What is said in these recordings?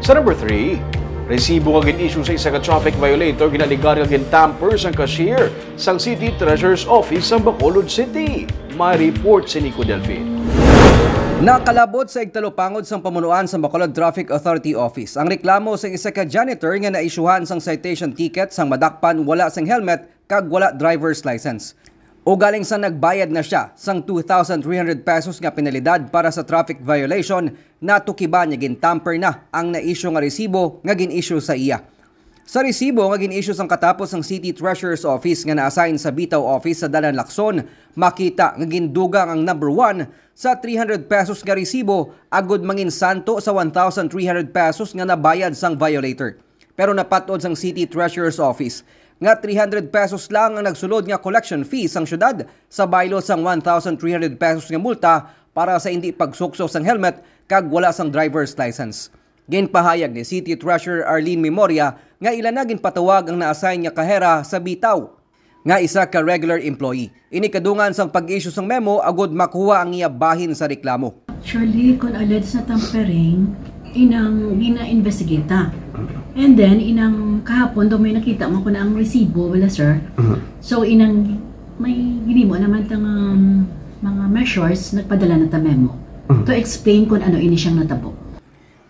Sa number 3, resibo nga gin-issue sa isa ka traffic violator ginaligar nga gin-tamper sang cashier sang City Treasurer's Office sa Bacolod City. May report si Nico Delfin. Nakalabot sa igtalupangod sang pamunuan sa Bacolod Traffic Authority Office ang reklamo sa isa ka janitor nga naisyuhan sang citation ticket sang madakpan wala sang helmet kag wala driver's license. O galing sa nagbayad na siya sang 2,300 pesos nga penalidad para sa traffic violation, natukiban niya gintamper na ang na-issue nga resibo nga gin-issue sa iya. Sa resibo nga gin-issue sang katapos ng City Treasurer's Office nga na-assign sa Bitaw Office sa Dalan Lacson, makita nga gindugang ang number 1 sa 300 pesos nga resibo agud mangin santo sa 1,300 pesos nga nabayad sang violator. Pero napatod sang City Treasurer's Office nga 300 pesos lang ang nagsulod nga collection fee sang syudad sa baylo sang 1,300 pesos nga multa para sa hindi pagsuksok sang helmet kag wala sang driver's license. Ginpahayag ni City Treasurer Arlene Memoria nga ilan na ginpatawag ang na-assign nga kahera sa Bitaw nga isa ka regular employee. Inikadungan sang pag-issue sang memo agud makuha ang iya bahin sa reklamo. Actually, kung alleged na tampering, inang gina-investigata. And then, inang kahapon, daw may nakita mo ko na ang resibo, wala sir. So, inang may ginimo naman tang mga measures, nagpadala na ta memo to explain kung ano ini siyang natabo.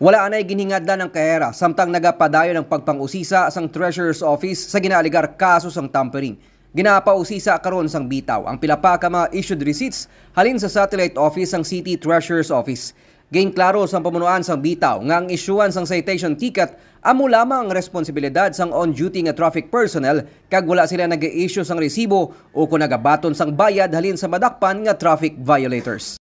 Wala anay giningadlan ng kahera, samtang nagapadayon ng pagpangusisa sang Treasurer's Office sa ginaligar kaso sang tampering. Ginapausisa karon sang Bitaw ang pila pa ka mga issued receipts halin sa satellite office sang City Treasurer's Office. Gain klaro sang pamunuan sang Bitaw nga ang isyuan sang citation ticket amo lamang ang responsibilidad sang on-duty nga traffic personnel kag wala sila nag-i-issue sang resibo o kung nagabaton sang bayad halin sa madakpan nga traffic violators.